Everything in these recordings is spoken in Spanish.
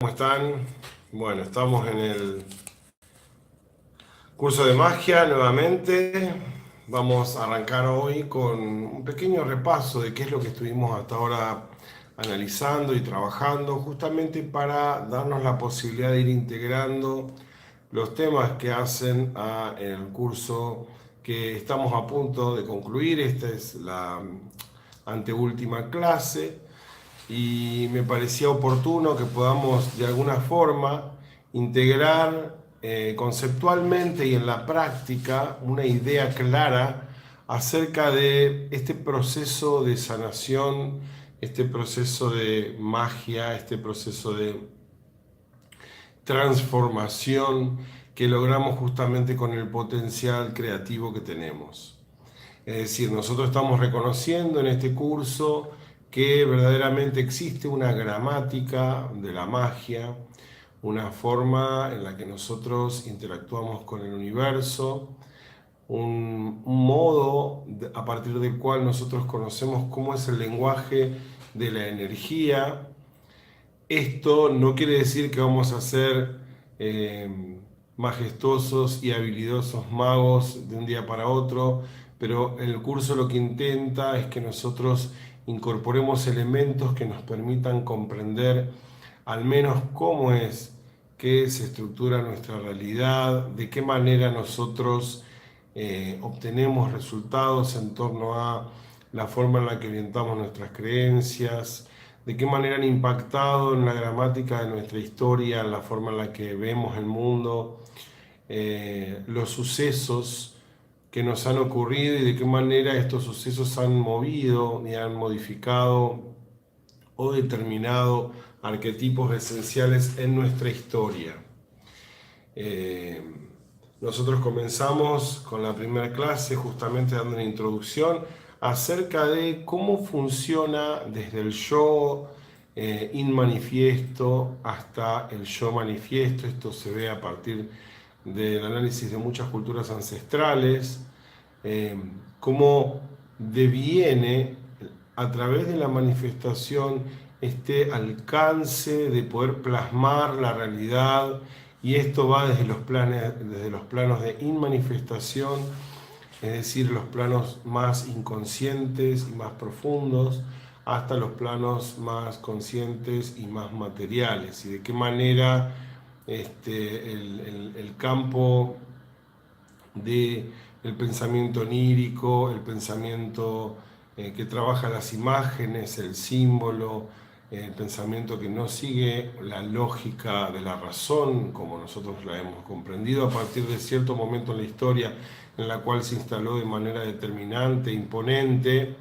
¿Cómo están? Bueno, estamos en el curso de magia nuevamente. Vamos a arrancar hoy con un pequeño repaso de qué es lo que estuvimos hasta ahora analizando y trabajando, justamente para darnos la posibilidad de ir integrando los temas que hacen a el curso que estamos a punto de concluir. Esta es la anteúltima clase y me parecía oportuno que podamos de alguna forma integrar conceptualmente y en la práctica una idea clara acerca de este proceso de sanación, este proceso de magia, este proceso de transformación que logramos justamente con el potencial creativo que tenemos. Es decir, nosotros estamos reconociendo en este curso que verdaderamente existe una gramática de la magia, una forma en la que nosotros interactuamos con el universo, un modo a partir del cual nosotros conocemos cómo es el lenguaje de la energía. Esto no quiere decir que vamos a ser majestuosos y habilidosos magos de un día para otro, pero el curso lo que intenta es que nosotros incorporemos elementos que nos permitan comprender al menos cómo es que se estructura nuestra realidad, de qué manera nosotros obtenemos resultados en torno a la forma en la que orientamos nuestras creencias, de qué manera han impactado en la gramática de nuestra historia, en la forma en la que vemos el mundo, los sucesos que nos han ocurrido y de qué manera estos sucesos han movido y han modificado o determinado arquetipos esenciales en nuestra historia. Eh, Nosotros comenzamos con la primera clase justamente dando una introducción acerca de cómo funciona desde el yo inmanifiesto hasta el yo manifiesto. Esto se ve a partir del análisis de muchas culturas ancestrales, cómo deviene a través de la manifestación este alcance de poder plasmar la realidad, y esto va desde los planos de inmanifestación, es decir, los planos más inconscientes y más profundos, hasta los planos más conscientes y más materiales, y de qué manera el campo del pensamiento onírico, el pensamiento que trabaja las imágenes, el símbolo, el pensamiento que no sigue la lógica de la razón, como nosotros la hemos comprendido a partir de cierto momento en la historia en la cual se instaló de manera determinante, imponente,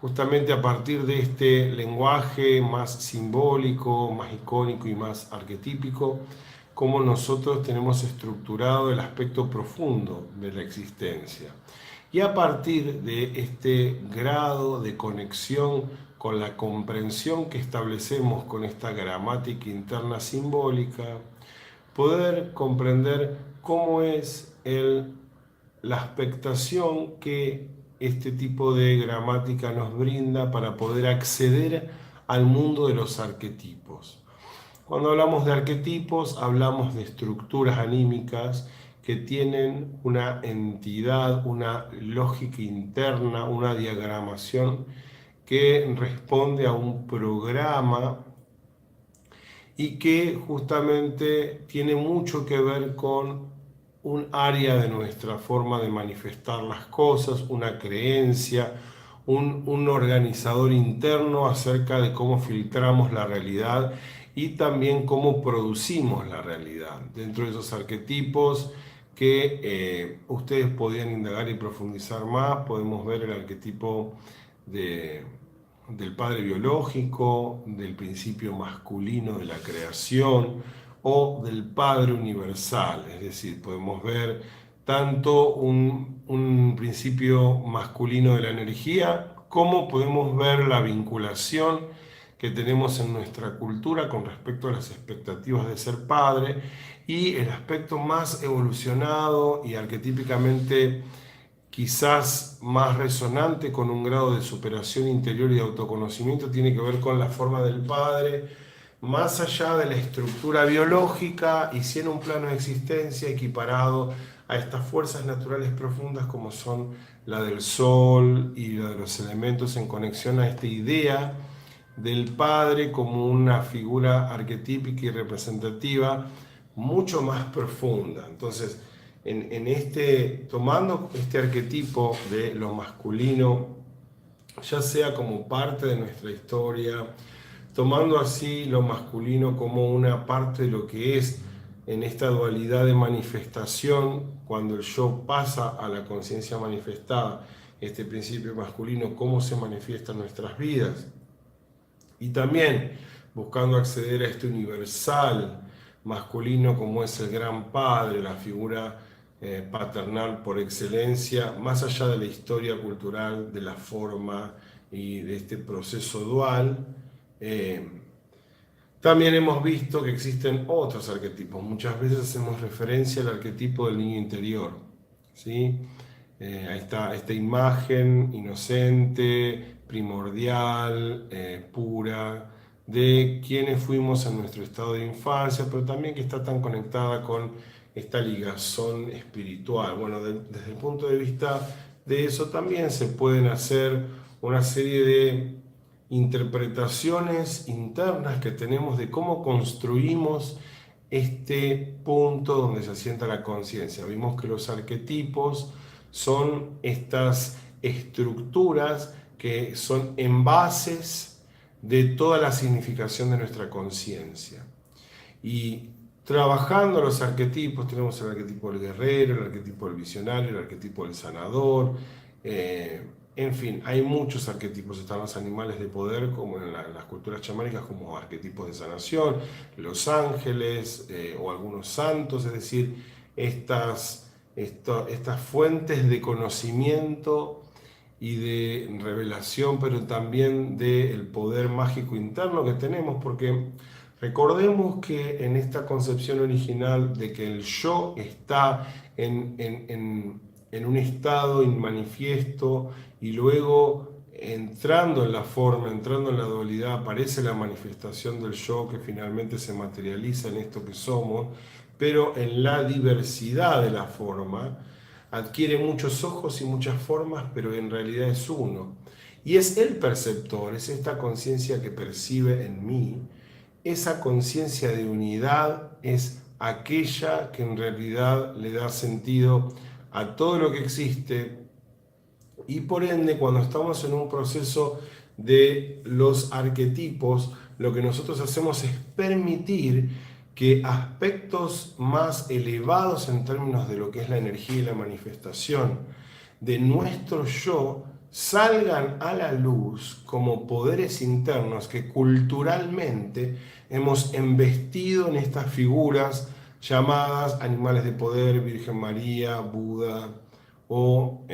justamente a partir de este lenguaje más simbólico, más icónico y más arquetípico, cómo nosotros tenemos estructurado el aspecto profundo de la existencia. Y a partir de este grado de conexión con la comprensión que establecemos con esta gramática interna simbólica, poder comprender cómo es la expectación que este tipo de gramática nos brinda para poder acceder al mundo de los arquetipos. Cuando hablamos de arquetipos, hablamos de estructuras anímicas que tienen una entidad, una lógica interna, una diagramación que responde a un programa y que justamente tiene mucho que ver con un área de nuestra forma de manifestar las cosas, una creencia, un organizador interno acerca de cómo filtramos la realidad y también cómo producimos la realidad. Dentro de esos arquetipos que ustedes podían indagar y profundizar más, podemos ver el arquetipo del padre biológico, del principio masculino de la creación o del padre universal. Es decir, podemos ver tanto un principio masculino de la energía, como podemos ver la vinculación que tenemos en nuestra cultura con respecto a las expectativas de ser padre, y el aspecto más evolucionado y arquetípicamente quizás más resonante con un grado de superación interior y de autoconocimiento tiene que ver con la forma del padre más allá de la estructura biológica y sí en un plano de existencia equiparado a estas fuerzas naturales profundas como son la del sol y la de los elementos, en conexión a esta idea del Padre como una figura arquetípica y representativa mucho más profunda. Entonces, tomando este arquetipo de lo masculino, ya sea como parte de nuestra historia, tomando así lo masculino como una parte de lo que es en esta dualidad de manifestación, cuando el yo pasa a la conciencia manifestada, este principio masculino, cómo se manifiesta en nuestras vidas. Y también buscando acceder a este universal masculino como es el Gran Padre, la figura paternal por excelencia, más allá de la historia cultural, de la forma y de este proceso dual. También hemos visto que existen otros arquetipos. Muchas veces hacemos referencia al arquetipo del niño interior, ¿sí? Ahí está esta imagen inocente, primordial, pura, de quienes fuimos en nuestro estado de infancia, pero también que está tan conectada con esta ligazón espiritual. Bueno, desde el punto de vista de eso también se pueden hacer una serie de interpretaciones internas que tenemos de cómo construimos este punto donde se asienta la conciencia. Vimos que los arquetipos son estas estructuras que son envases de toda la significación de nuestra conciencia. Y trabajando los arquetipos, tenemos el arquetipo del guerrero, el arquetipo del visionario, el arquetipo del sanador, en fin, hay muchos arquetipos. Están los animales de poder, como en las culturas chamánicas, como arquetipos de sanación, los ángeles o algunos santos, es decir, estas fuentes de conocimiento y de revelación, pero también del poder mágico interno que tenemos, porque recordemos que en esta concepción original de que el yo está en un estado inmanifiesto y luego entrando en la forma, entrando en la dualidad, aparece la manifestación del yo que finalmente se materializa en esto que somos, pero en la diversidad de la forma, adquiere muchos ojos y muchas formas, pero en realidad es uno. Y es el perceptor, es esta conciencia que percibe en mí. Esa conciencia de unidad es aquella que en realidad le da sentido a todo lo que existe, y por ende cuando estamos en un proceso de los arquetipos, lo que nosotros hacemos es permitir que aspectos más elevados en términos de lo que es la energía y la manifestación de nuestro yo salgan a la luz como poderes internos que culturalmente hemos embestido en estas figuras llamadas animales de poder, Virgen María, Buda o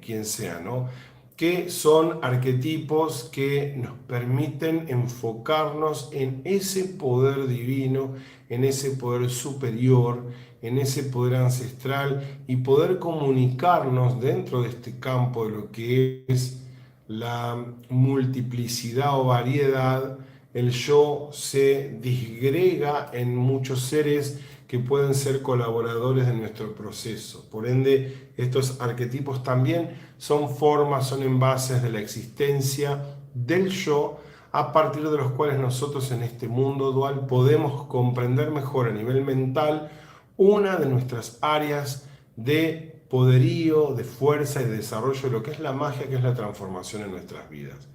quien sea, ¿no? Que son arquetipos que nos permiten enfocarnos en ese poder divino, en ese poder superior, en ese poder ancestral y poder comunicarnos dentro de este campo de lo que es la multiplicidad o variedad. El yo se disgrega en muchos seres que pueden ser colaboradores de nuestro proceso. Por ende, estos arquetipos también son formas, son envases de la existencia del yo, a partir de los cuales nosotros en este mundo dual podemos comprender mejor a nivel mental una de nuestras áreas de poderío, de fuerza y de desarrollo de lo que es la magia, que es la transformación en nuestras vidas.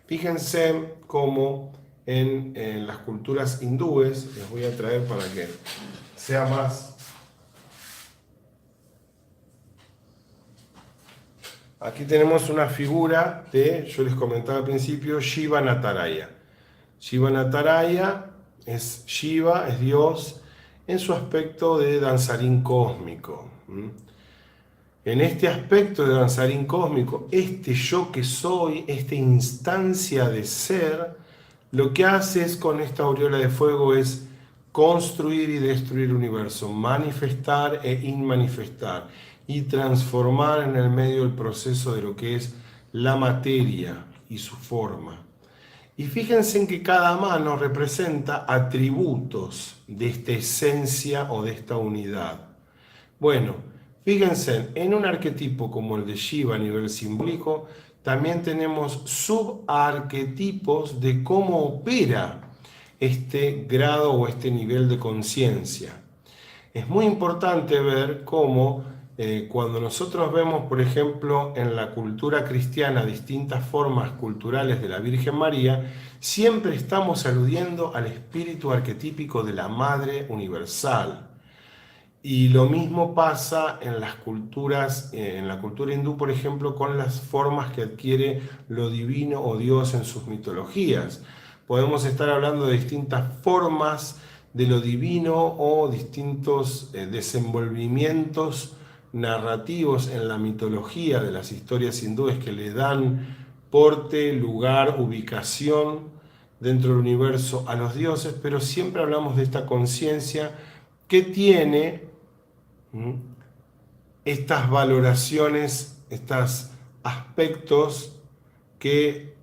Fíjense cómo en las culturas hindúes, les voy a traer para que sea más. Aquí tenemos una figura de, yo les comentaba al principio, Shiva Nataraya. Shiva Nataraya es Shiva, es Dios, en su aspecto de danzarín cósmico. En este aspecto de danzarín cósmico, este yo que soy, esta instancia de ser, lo que hace es con esta aureola de fuego es construir y destruir el universo, manifestar e inmanifestar y transformar en el medio el proceso de lo que es la materia y su forma. Y fíjense en que cada mano representa atributos de esta esencia o de esta unidad. Bueno, fíjense, en un arquetipo como el de Shiva a nivel simbólico, también tenemos subarquetipos de cómo opera este grado o este nivel de conciencia. Es muy importante ver cómo cuando nosotros vemos, por ejemplo, en la cultura cristiana distintas formas culturales de la Virgen María, siempre estamos aludiendo al espíritu arquetípico de la Madre Universal. Y lo mismo pasa en las culturas, en la cultura hindú, por ejemplo, con las formas que adquiere lo divino o Dios en sus mitologías. Podemos estar hablando de distintas formas de lo divino o distintos desenvolvimientos narrativos en la mitología de las historias hindúes que le dan porte, lugar, ubicación dentro del universo a los dioses, pero siempre hablamos de esta conciencia que tiene estas valoraciones, estos aspectos que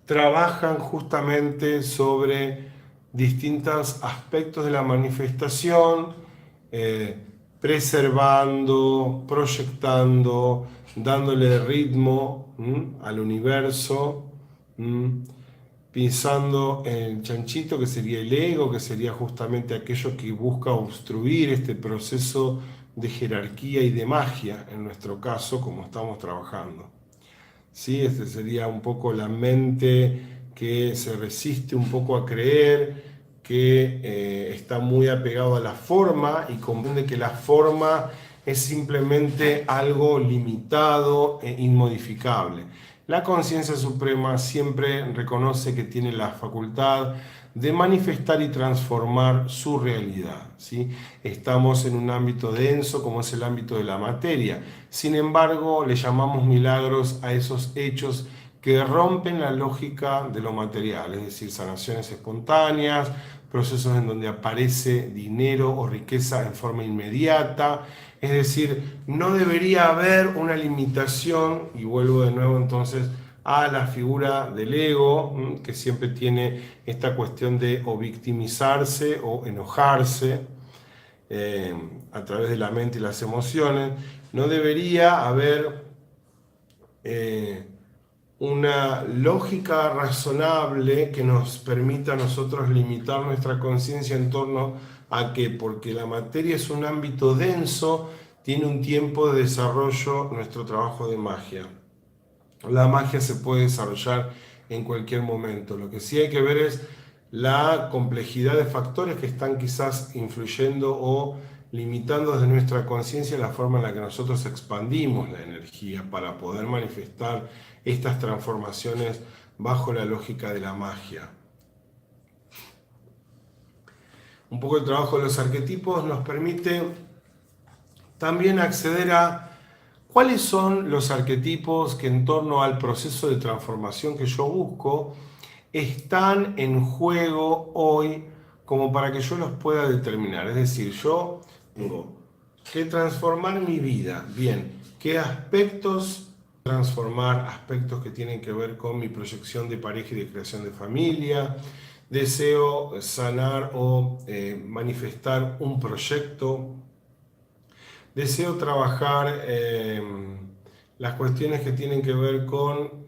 trabajan justamente sobre distintos aspectos de la manifestación, preservando, proyectando, dándole ritmo al universo, pensando en el chanchito, que sería el ego, que sería justamente aquello que busca obstruir este proceso de jerarquía y de magia, en nuestro caso, como estamos trabajando. ¿Sí? Este sería un poco la mente que se resiste un poco a creer, que está muy apegado a la forma y comprende que la forma es simplemente algo limitado e inmodificable. La conciencia suprema siempre reconoce que tiene la facultad de manifestar y transformar su realidad, ¿sí? Estamos en un ámbito denso como es el ámbito de la materia. Sin embargo, le llamamos milagros a esos hechos que rompen la lógica de lo material, es decir, sanaciones espontáneas, procesos en donde aparece dinero o riqueza en forma inmediata. Es decir, no debería haber una limitación, y vuelvo de nuevo entonces a la figura del ego, que siempre tiene esta cuestión de o victimizarse o enojarse a través de la mente y las emociones. No debería haber una lógica razonable que nos permita a nosotros limitar nuestra conciencia en torno a que, porque la materia es un ámbito denso, tiene un tiempo de desarrollo nuestro trabajo de magia. La magia se puede desarrollar en cualquier momento. Lo que sí hay que ver es la complejidad de factores que están quizás influyendo o limitando desde nuestra conciencia la forma en la que nosotros expandimos la energía para poder manifestar estas transformaciones bajo la lógica de la magia. Un poco el trabajo de los arquetipos nos permite también acceder a cuáles son los arquetipos que en torno al proceso de transformación que yo busco están en juego hoy como para que yo los pueda determinar. Es decir, yo tengo que transformar mi vida. Bien, ¿qué aspectos transformar? Aspectos que tienen que ver con mi proyección de pareja y de creación de familia. Deseo sanar o manifestar un proyecto. Deseo trabajar las cuestiones que tienen que ver con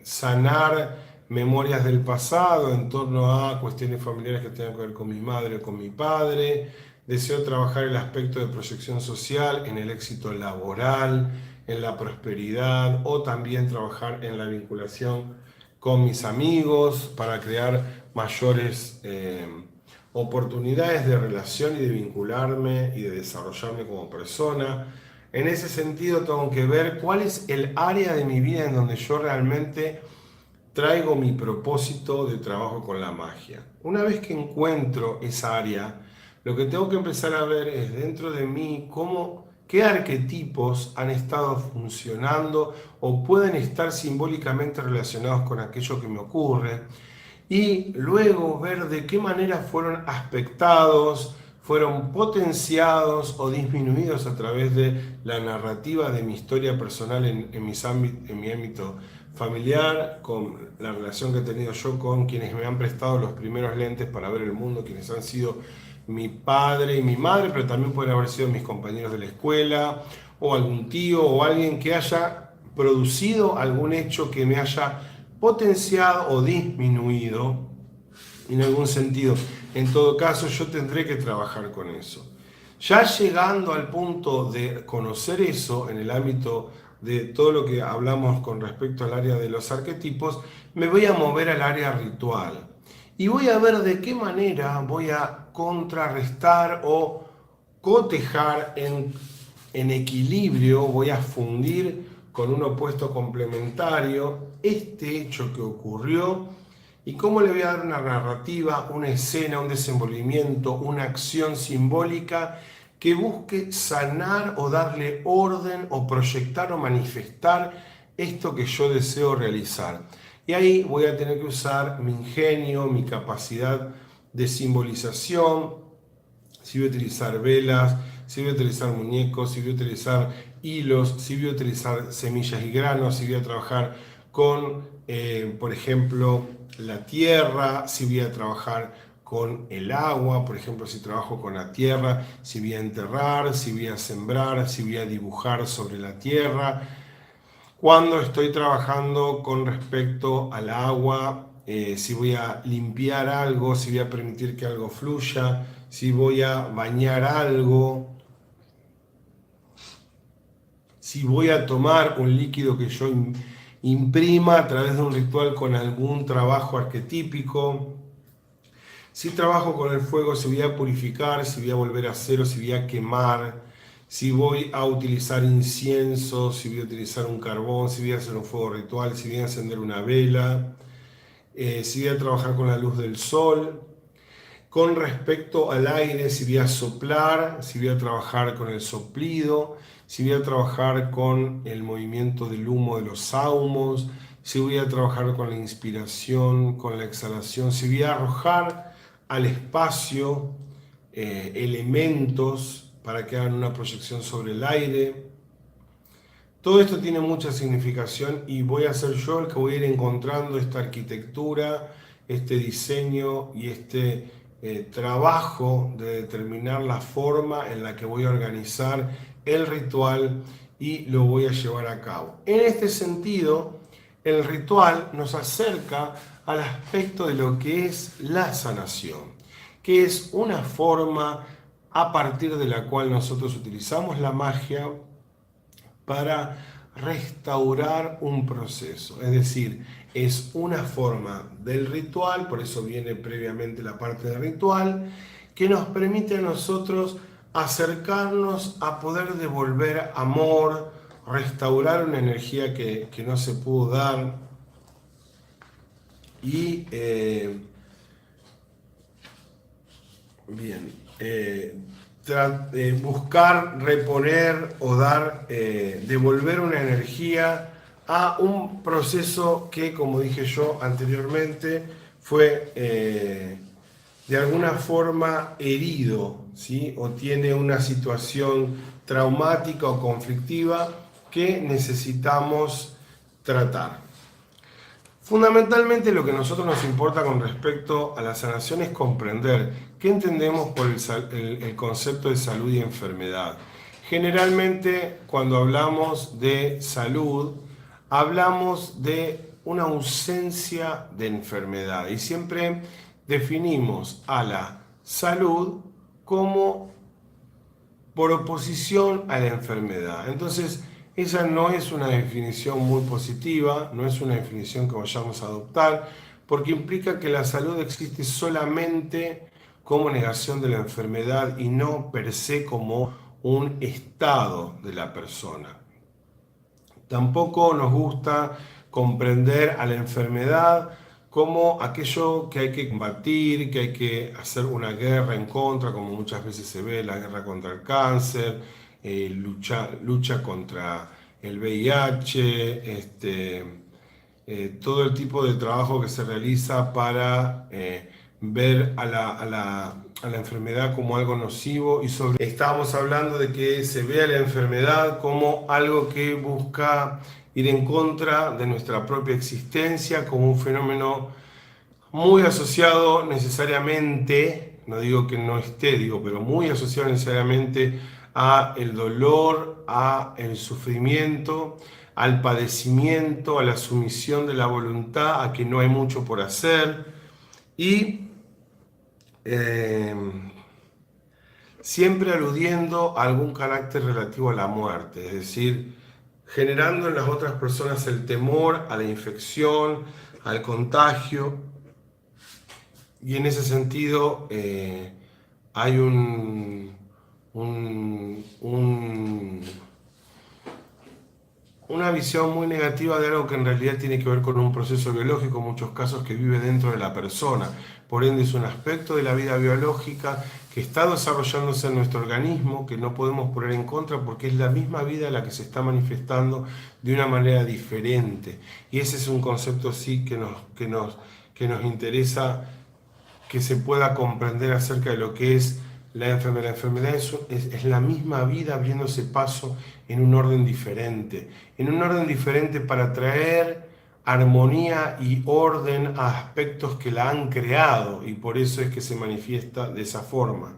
sanar memorias del pasado en torno a cuestiones familiares que tengan que ver con mi madre o con mi padre. Deseo trabajar el aspecto de proyección social en el éxito laboral, en la prosperidad, o también trabajar en la vinculación con mis amigos para crear mayores oportunidades de relación y de vincularme y de desarrollarme como persona. En ese sentido tengo que ver cuál es el área de mi vida en donde yo realmente traigo mi propósito de trabajo con la magia. Una vez que encuentro esa área, lo que tengo que empezar a ver es dentro de mí qué arquetipos han estado funcionando o pueden estar simbólicamente relacionados con aquello que me ocurre, y luego ver de qué manera fueron aspectados, fueron potenciados o disminuidos a través de la narrativa de mi historia personal en mi ámbito familiar, con la relación que he tenido yo con quienes me han prestado los primeros lentes para ver el mundo, quienes han sido mi padre y mi madre, pero también pueden haber sido mis compañeros de la escuela, o algún tío, o alguien que haya producido algún hecho que me haya potenciado o disminuido en algún sentido. En todo caso, yo tendré que trabajar con eso. Ya llegando al punto de conocer eso en el ámbito de todo lo que hablamos con respecto al área de los arquetipos, me voy a mover al área ritual. Y voy a ver de qué manera voy a contrarrestar o cotejar en equilibrio, voy a fundir con un opuesto complementario este hecho que ocurrió y cómo le voy a dar una narrativa, una escena, un desenvolvimiento, una acción simbólica que busque sanar o darle orden o proyectar o manifestar esto que yo deseo realizar. Y ahí voy a tener que usar mi ingenio, mi capacidad de simbolización, si voy a utilizar velas, si voy a utilizar muñecos, si voy a utilizar hilos, si voy a utilizar semillas y granos, si voy a trabajar con, por ejemplo, la tierra, si voy a trabajar con el agua, por ejemplo, si trabajo con la tierra, si voy a enterrar, si voy a sembrar, si voy a dibujar sobre la tierra. Cuando estoy trabajando con respecto al agua, si voy a limpiar algo, si voy a permitir que algo fluya, si voy a bañar algo, si voy a tomar un líquido que yo imprima a través de un ritual con algún trabajo arquetípico, si trabajo con el fuego, si voy a purificar, si voy a volver a cero, si voy a quemar, si voy a utilizar incienso, si voy a utilizar un carbón, si voy a hacer un fuego ritual, si voy a encender una vela, si voy a trabajar con la luz del sol. Con respecto al aire, si voy a soplar, si voy a trabajar con el soplido, si voy a trabajar con el movimiento del humo de los sahumos, si voy a trabajar con la inspiración, con la exhalación, si voy a arrojar al espacio elementos para que hagan una proyección sobre el aire. Todo esto tiene mucha significación y voy a ser yo el que voy a ir encontrando esta arquitectura, este diseño y este trabajo de determinar la forma en la que voy a organizar el ritual y lo voy a llevar a cabo. En este sentido, el ritual nos acerca al aspecto de lo que es la sanación, que es una forma a partir de la cual nosotros utilizamos la magia para restaurar un proceso. Es decir, es una forma del ritual, por eso viene previamente la parte del ritual, que nos permite a nosotros acercarnos a poder devolver amor, restaurar una energía que no se pudo dar y buscar reponer o dar, devolver una energía a un proceso que, como dije yo anteriormente, fue de alguna forma herido, ¿sí? O tiene una situación traumática o conflictiva que necesitamos tratar. Fundamentalmente lo que a nosotros nos importa con respecto a la sanación es comprender qué entendemos por el concepto de salud y enfermedad. Generalmente cuando hablamos de salud, hablamos de una ausencia de enfermedad y siempre definimos a la salud como por oposición a la enfermedad. Entonces, esa no es una definición muy positiva, no es una definición que vayamos a adoptar, porque implica que la salud existe solamente como negación de la enfermedad y no per se como un estado de la persona. Tampoco nos gusta comprender a la enfermedad como aquello que hay que combatir, que hay que hacer una guerra en contra, como muchas veces se ve, la guerra contra el cáncer, lucha contra el VIH, todo el tipo de trabajo que se realiza para ver a la enfermedad como algo nocivo y estábamos hablando de que se vea la enfermedad como algo que busca ir en contra de nuestra propia existencia como un fenómeno muy asociado necesariamente, no digo que no esté, digo, pero muy asociado necesariamente a el dolor, a el sufrimiento, al padecimiento, a la sumisión de la voluntad, a que no hay mucho por hacer y eh, siempre aludiendo a algún carácter relativo a la muerte, es decir, generando en las otras personas el temor a la infección, al contagio, y en ese sentido hay una visión muy negativa de algo que en realidad tiene que ver con un proceso biológico, en muchos casos que vive dentro de la persona. Por ende es un aspecto de la vida biológica que está desarrollándose en nuestro organismo, que no podemos poner en contra porque es la misma vida la que se está manifestando de una manera diferente. Y ese es un concepto sí que nos interesa que se pueda comprender acerca de lo que es la enfermedad. La enfermedad es la misma vida abriéndose paso en un orden diferente para traer armonía y orden a aspectos que la han creado, y por eso es que se manifiesta de esa forma.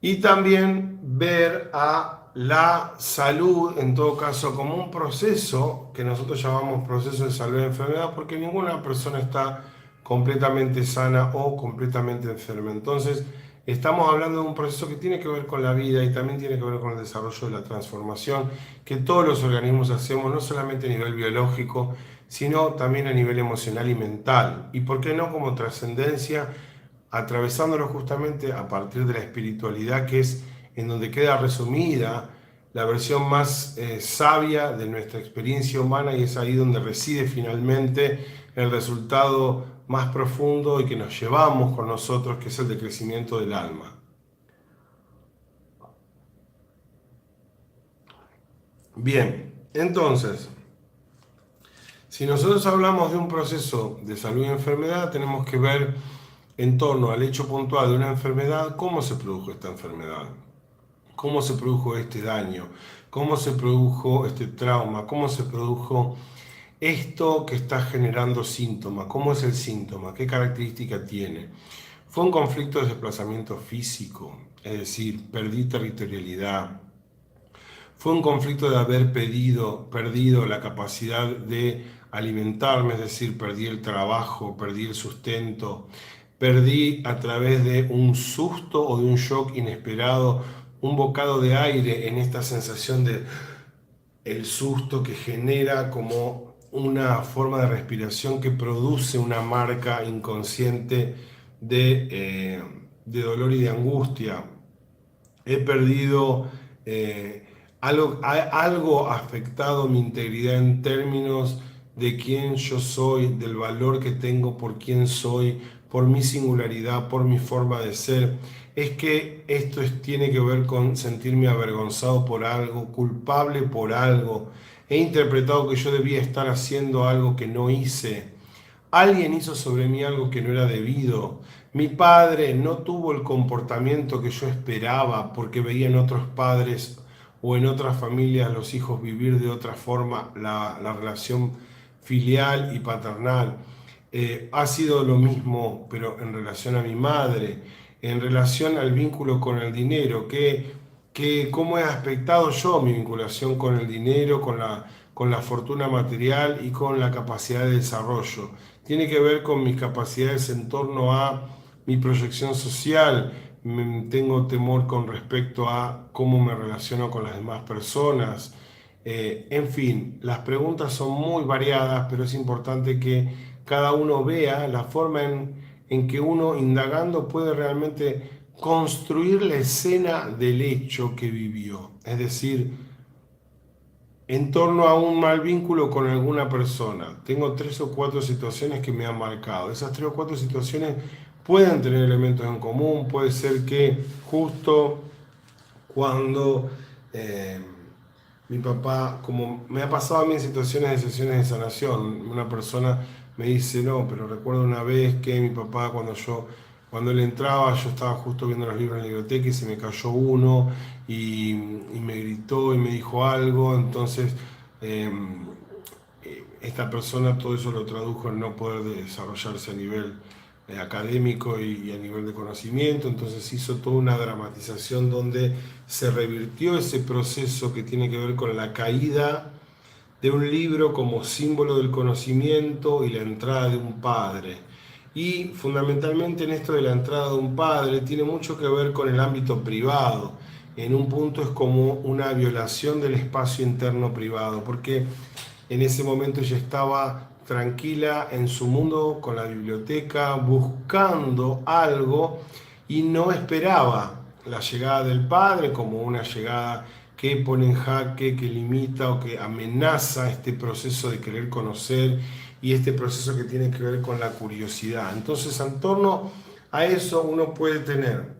Y también ver a la salud, en todo caso, como un proceso que nosotros llamamos proceso de salud de enfermedad, porque ninguna persona está completamente sana o completamente enferma. Entonces, estamos hablando de un proceso que tiene que ver con la vida y también tiene que ver con el desarrollo de la transformación que todos los organismos hacemos, no solamente a nivel biológico, sino también a nivel emocional y mental. Y por qué no como trascendencia, atravesándolo justamente a partir de la espiritualidad, que es en donde queda resumida la versión más sabia de nuestra experiencia humana, y es ahí donde reside finalmente el resultado más profundo y que nos llevamos con nosotros, que es el de crecimiento del alma. Bien, entonces, si nosotros hablamos de un proceso de salud y enfermedad, tenemos que ver en torno al hecho puntual de una enfermedad, cómo se produjo esta enfermedad, cómo se produjo este daño, cómo se produjo este trauma, cómo se produjo esto que está generando síntomas, cómo es el síntoma, qué característica tiene. Fue un conflicto de desplazamiento físico, es decir, perdí territorialidad. Fue un conflicto de haber perdido la capacidad de alimentarme, es decir, perdí el trabajo, perdí el sustento, perdí a través de un susto o de un shock inesperado un bocado de aire en esta sensación de el susto que genera como una forma de respiración que produce una marca inconsciente de dolor y de angustia. He perdido algo afectado mi integridad en términos de quién yo soy, del valor que tengo por quién soy, por mi singularidad, por mi forma de ser. Es que esto tiene que ver con sentirme avergonzado por algo, culpable por algo. He interpretado que yo debía estar haciendo algo que no hice. Alguien hizo sobre mí algo que no era debido. Mi padre no tuvo el comportamiento que yo esperaba porque veía en otros padres o en otras familias los hijos vivir de otra forma la relación filial y paternal. Ha sido lo mismo, pero en relación a mi madre, en relación al vínculo con el dinero, que cómo he aspectado yo mi vinculación con el dinero, con la fortuna material y con la capacidad de desarrollo. Tiene que ver con mis capacidades en torno a mi proyección social. Tengo temor con respecto a cómo me relaciono con las demás personas. En fin, las preguntas son muy variadas, pero es importante que cada uno vea la forma en que uno, indagando, puede realmente construir la escena del hecho que vivió. Es decir, en torno a un mal vínculo con alguna persona. Tengo 3 o 4 situaciones que me han marcado. Esas 3 o 4 situaciones pueden tener elementos en común. Puede ser que justo cuando mi papá, como me ha pasado a mí en situaciones de sesiones de sanación, una persona me dice, no, pero recuerdo una vez que mi papá, cuando yo cuando él entraba, yo estaba justo viendo los libros en la biblioteca y se me cayó uno y me gritó y me dijo algo, entonces esta persona todo eso lo tradujo en no poder desarrollarse a nivel académico y a nivel de conocimiento, entonces hizo toda una dramatización donde se revirtió ese proceso que tiene que ver con la caída de un libro como símbolo del conocimiento y la entrada de un padre. Y fundamentalmente en esto de la entrada de un padre tiene mucho que ver con el ámbito privado. En un punto es como una violación del espacio interno privado, porque en ese momento ella estaba tranquila en su mundo con la biblioteca, buscando algo y no esperaba la llegada del padre como una llegada que pone en jaque, que limita o que amenaza este proceso de querer conocer y este proceso que tiene que ver con la curiosidad. Entonces, en torno a eso uno puede tener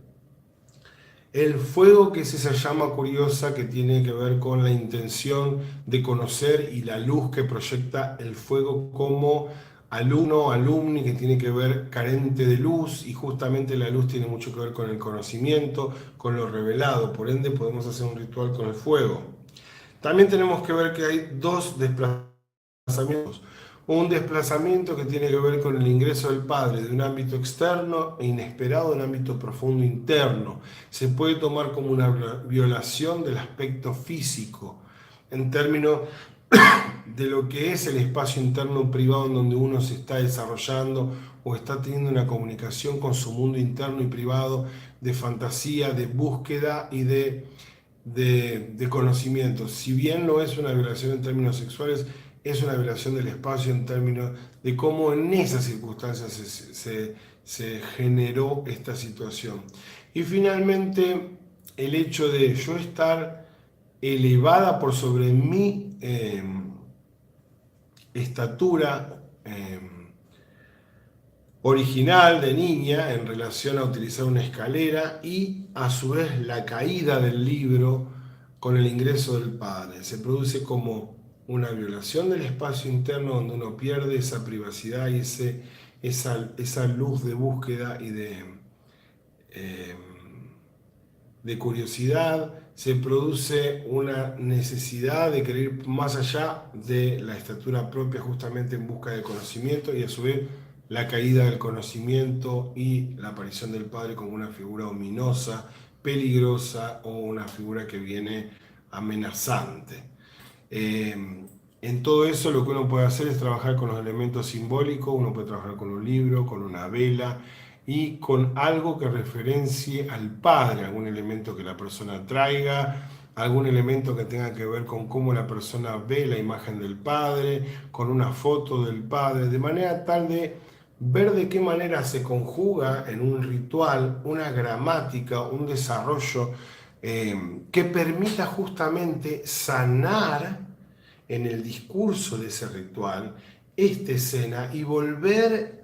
el fuego, que es esa llama curiosa que tiene que ver con la intención de conocer, y la luz que proyecta el fuego como alumno, alumni, que tiene que ver carente de luz, y justamente la luz tiene mucho que ver con el conocimiento, con lo revelado, por ende podemos hacer un ritual con el fuego. También tenemos que ver que hay dos desplazamientos. Un desplazamiento que tiene que ver con el ingreso del padre de un ámbito externo e inesperado a un ámbito profundo interno. Se puede tomar como una violación del aspecto físico, en términos de lo que es el espacio interno privado en donde uno se está desarrollando o está teniendo una comunicación con su mundo interno y privado de fantasía, de búsqueda y de conocimiento. Si bien no es una violación en términos sexuales, es una violación del espacio en términos de cómo en esas circunstancias se generó esta situación. Y finalmente, el hecho de yo estar elevada por sobre mi estatura original de niña en relación a utilizar una escalera, y a su vez la caída del libro con el ingreso del padre. Se produce como una violación del espacio interno donde uno pierde esa privacidad y esa luz de búsqueda y eh, de curiosidad. Se produce una necesidad de querer ir más allá de la estatura propia, justamente en busca de conocimiento, y a su vez la caída del conocimiento y la aparición del padre como una figura ominosa, peligrosa, o una figura que viene amenazante. En todo eso lo que uno puede hacer es trabajar con los elementos simbólicos. Uno puede trabajar con un libro, con una vela y con algo que referencie al padre, algún elemento que la persona traiga, algún elemento que tenga que ver con cómo la persona ve la imagen del padre, con una foto del padre, de manera tal de ver de qué manera se conjuga en un ritual una gramática, un desarrollo que permita justamente sanar en el discurso de ese ritual esta escena y volver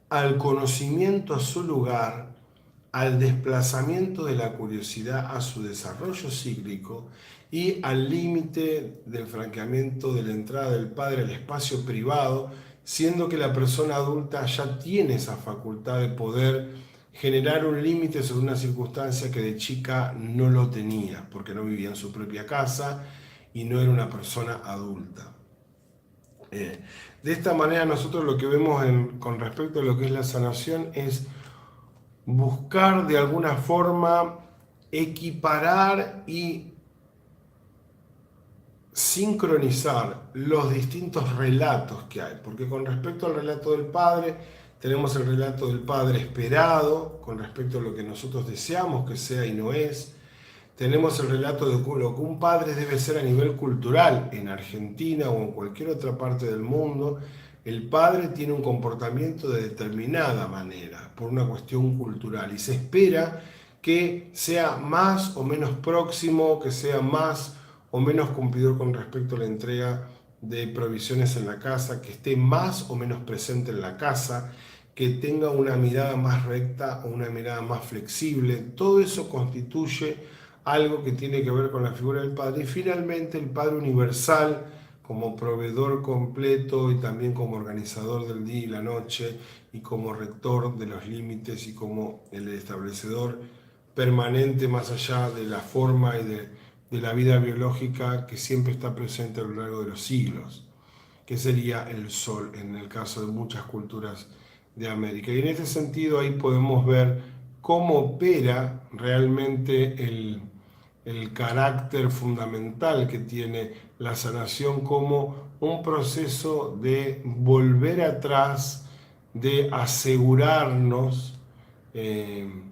al conocimiento a su lugar, al desplazamiento de la curiosidad a su desarrollo cíclico y al límite del franqueamiento de la entrada del padre al espacio privado, siendo que la persona adulta ya tiene esa facultad de poder generar un límite sobre una circunstancia que de chica no lo tenía, porque no vivía en su propia casa y no era una persona adulta. De esta manera nosotros lo que vemos con respecto a lo que es la sanación es buscar de alguna forma equiparar y sincronizar los distintos relatos que hay, porque con respecto al relato del padre tenemos el relato del padre esperado con respecto a lo que nosotros deseamos que sea y no es. Tenemos el relato de lo que un padre debe ser a nivel cultural. En Argentina o en cualquier otra parte del mundo, el padre tiene un comportamiento de determinada manera, por una cuestión cultural, y se espera que sea más o menos próximo, que sea más o menos cumplidor con respecto a la entrega de provisiones en la casa, que esté más o menos presente en la casa, que tenga una mirada más recta o una mirada más flexible. Todo eso constituye algo que tiene que ver con la figura del padre. Y finalmente el padre universal, como proveedor completo y también como organizador del día y la noche y como rector de los límites y como el establecedor permanente más allá de la forma y de la vida biológica que siempre está presente a lo largo de los siglos, que sería el sol en el caso de muchas culturas de América. Y en este sentido ahí podemos ver cómo opera realmente el carácter fundamental que tiene la sanación como un proceso de volver atrás, de asegurarnos en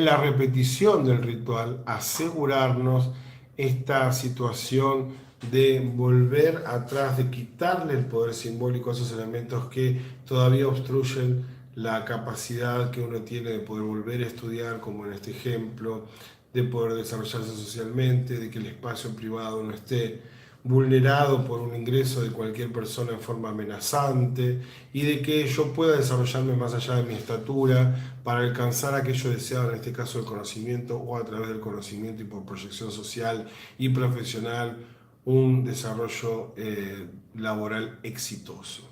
la repetición del ritual, asegurarnos esta situación de volver atrás, de quitarle el poder simbólico a esos elementos que todavía obstruyen la capacidad que uno tiene de poder volver a estudiar, como en este ejemplo, de poder desarrollarse socialmente, de que el espacio privado no esté vulnerado por un ingreso de cualquier persona en forma amenazante y de que yo pueda desarrollarme más allá de mi estatura para alcanzar aquello deseado, en este caso el conocimiento, o a través del conocimiento y por proyección social y profesional, un desarrollo laboral exitoso.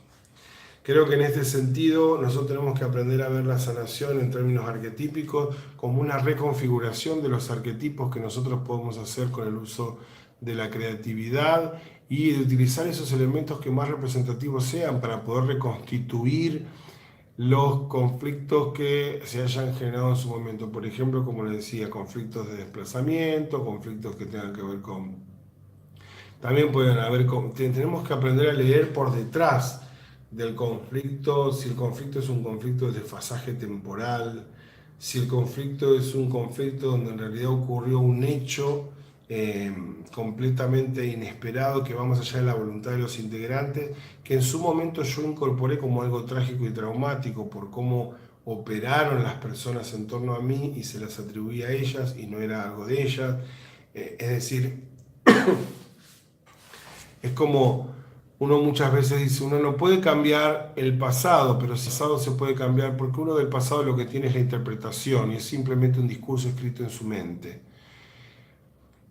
Creo que en este sentido nosotros tenemos que aprender a ver la sanación en términos arquetípicos como una reconfiguración de los arquetipos que nosotros podemos hacer con el uso de la creatividad y de utilizar esos elementos que más representativos sean para poder reconstituir los conflictos que se hayan generado en su momento. Por ejemplo, como les decía, conflictos de desplazamiento, conflictos que tengan que ver con... También pueden haber... Tenemos que aprender a leer por detrás del conflicto, si el conflicto es un conflicto de desfasaje temporal, si el conflicto es un conflicto donde en realidad ocurrió un hecho completamente inesperado que va más allá de la voluntad de los integrantes, que en su momento yo incorporé como algo trágico y traumático por cómo operaron las personas en torno a mí y se las atribuía a ellas y no era algo de ellas. Es decir, es como uno muchas veces dice, uno no puede cambiar el pasado, pero el pasado se puede cambiar porque uno del pasado lo que tiene es la interpretación y es simplemente un discurso escrito en su mente.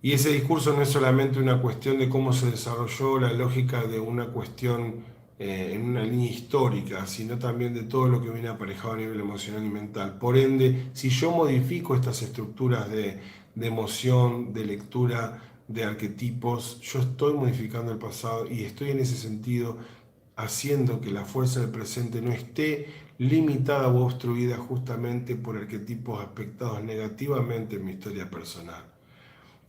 Y ese discurso no es solamente una cuestión de cómo se desarrolló la lógica de una cuestión en una línea histórica, sino también de todo lo que viene aparejado a nivel emocional y mental. Por ende, si yo modifico estas estructuras de emoción, de lectura, de arquetipos, yo estoy modificando el pasado y estoy en ese sentido haciendo que la fuerza del presente no esté limitada o obstruida justamente por arquetipos aspectados negativamente en mi historia personal.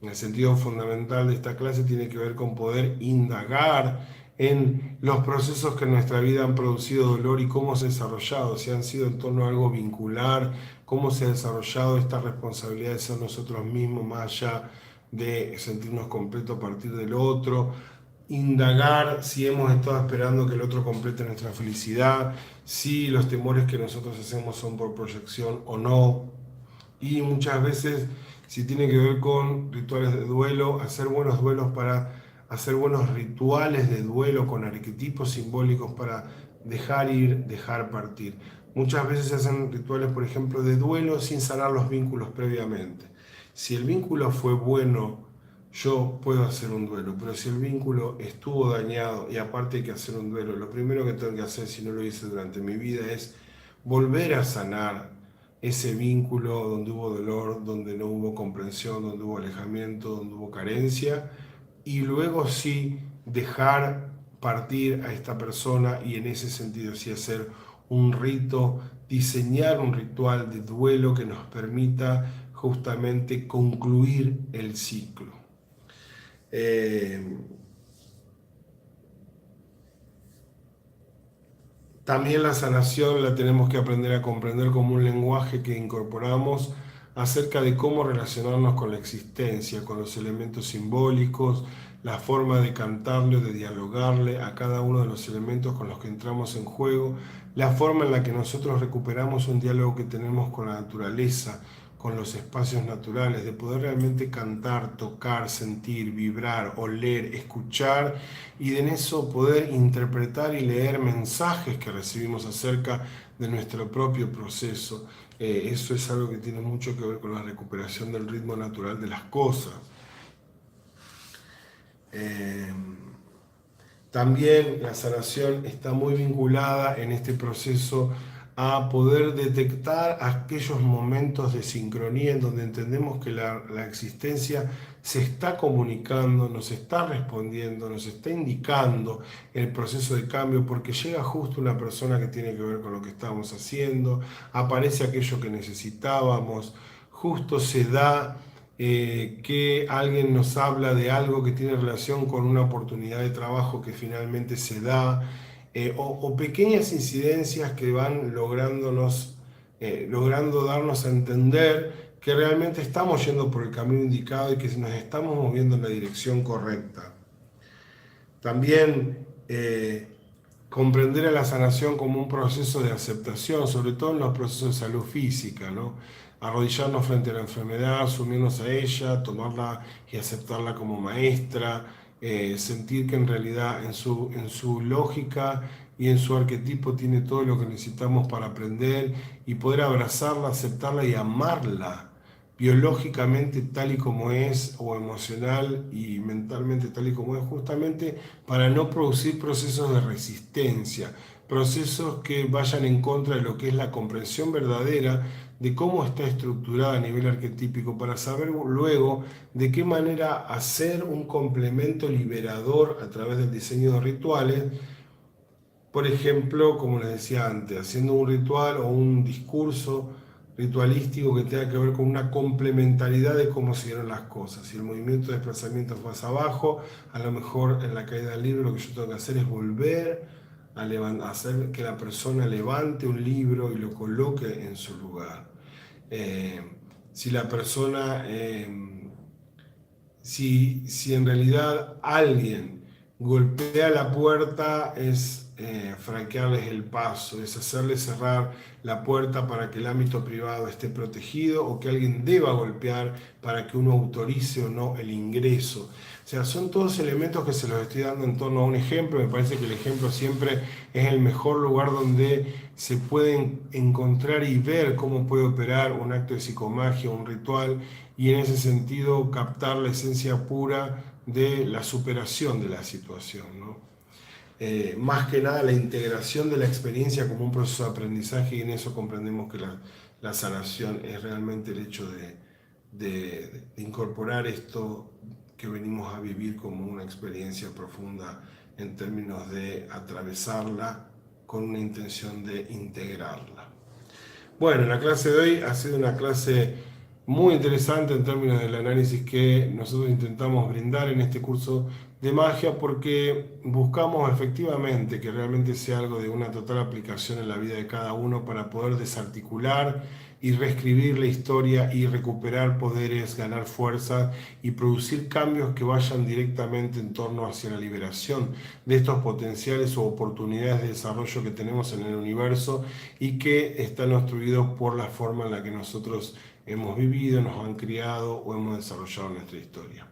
El sentido fundamental de esta clase tiene que ver con poder indagar en los procesos que en nuestra vida han producido dolor y cómo se ha desarrollado, si han sido en torno a algo vincular, cómo se ha desarrollado esta responsabilidad de ser nosotros mismos más allá de sentirnos completos a partir del otro, indagar si hemos estado esperando que el otro complete nuestra felicidad, si los temores que nosotros hacemos son por proyección o no, y muchas veces si tiene que ver con rituales de duelo, hacer buenos duelos para hacer buenos rituales de duelo con arquetipos simbólicos para dejar ir, dejar partir. Muchas veces se hacen rituales, por ejemplo, de duelo sin sanar los vínculos previamente. Si el vínculo fue bueno, yo puedo hacer un duelo, pero si el vínculo estuvo dañado y aparte hay que hacer un duelo, lo primero que tengo que hacer, si no lo hice durante mi vida, es volver a sanar ese vínculo donde hubo dolor, donde no hubo comprensión, donde hubo alejamiento, donde hubo carencia, y luego sí dejar partir a esta persona y en ese sentido sí hacer un rito, diseñar un ritual de duelo que nos permita justamente concluir el ciclo. También la sanación la tenemos que aprender a comprender como un lenguaje que incorporamos acerca de cómo relacionarnos con la existencia, con los elementos simbólicos, la forma de cantarle o de dialogarle a cada uno de los elementos con los que entramos en juego, la forma en la que nosotros recuperamos un diálogo que tenemos con la naturaleza, con los espacios naturales, de poder realmente cantar, tocar, sentir, vibrar, oler, escuchar y en eso poder interpretar y leer mensajes que recibimos acerca de nuestro propio proceso. Eso es algo que tiene mucho que ver con la recuperación del ritmo natural de las cosas. También la sanación está muy vinculada en este proceso a poder detectar aquellos momentos de sincronía en donde entendemos que la existencia se está comunicando, nos está respondiendo, nos está indicando el proceso de cambio, porque llega justo una persona que tiene que ver con lo que estamos haciendo, aparece aquello que necesitábamos, justo se da que alguien nos habla de algo que tiene relación con una oportunidad de trabajo que finalmente se da, o pequeñas incidencias que van logrando darnos a entender que realmente estamos yendo por el camino indicado y que nos estamos moviendo en la dirección correcta. También comprender a la sanación como un proceso de aceptación, sobre todo en los procesos de salud física, ¿no? Arrodillarnos frente a la enfermedad, sumirnos a ella, tomarla y aceptarla como maestra, sentir que en realidad en su lógica y en su arquetipo tiene todo lo que necesitamos para aprender y poder abrazarla, aceptarla y amarla biológicamente tal y como es, o emocional y mentalmente tal y como es, justamente para no producir procesos de resistencia, procesos que vayan en contra de lo que es la comprensión verdadera de cómo está estructurada a nivel arquetípico, para saber luego de qué manera hacer un complemento liberador a través del diseño de rituales. Por ejemplo, como les decía antes, haciendo un ritual o un discurso ritualístico que tenga que ver con una complementariedad de cómo se dieron las cosas. Si el movimiento de desplazamiento fue hacia abajo, a lo mejor en la caída del libro lo que yo tengo que hacer es volver a hacer que la persona levante un libro y lo coloque en su lugar. Eh, si la persona, si en realidad alguien golpea la puerta, es franquearles el paso, es hacerles cerrar la puerta para que el ámbito privado esté protegido, o que alguien deba golpear para que uno autorice o no el ingreso. O sea, son todos elementos que se los estoy dando en torno a un ejemplo. Me parece que el ejemplo siempre es el mejor lugar donde se pueden encontrar y ver cómo puede operar un acto de psicomagia, un ritual, y en ese sentido captar la esencia pura de la superación de la situación, ¿no? Más que nada la integración de la experiencia como un proceso de aprendizaje, y en eso comprendemos que la sanación es realmente el hecho de incorporar esto que venimos a vivir como una experiencia profunda en términos de atravesarla con una intención de integrarla. Bueno, la clase de hoy ha sido una clase muy interesante en términos del análisis que nosotros intentamos brindar en este curso de magia, porque buscamos efectivamente que realmente sea algo de una total aplicación en la vida de cada uno para poder desarticular y reescribir la historia y recuperar poderes, ganar fuerza y producir cambios que vayan directamente en torno hacia la liberación de estos potenciales o oportunidades de desarrollo que tenemos en el universo y que están obstruidos por la forma en la que nosotros hemos vivido, nos han criado o hemos desarrollado nuestra historia.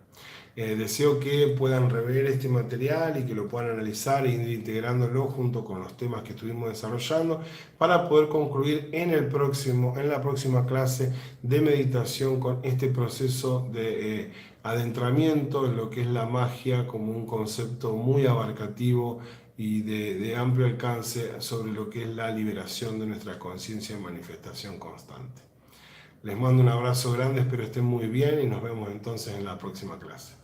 Deseo que puedan rever este material y que lo puedan analizar e ir integrándolo junto con los temas que estuvimos desarrollando para poder concluir en la próxima clase de meditación con este proceso de adentramiento en lo que es la magia como un concepto muy abarcativo y de amplio alcance sobre lo que es la liberación de nuestra conciencia en manifestación constante. Les mando un abrazo grande, espero estén muy bien y nos vemos entonces en la próxima clase.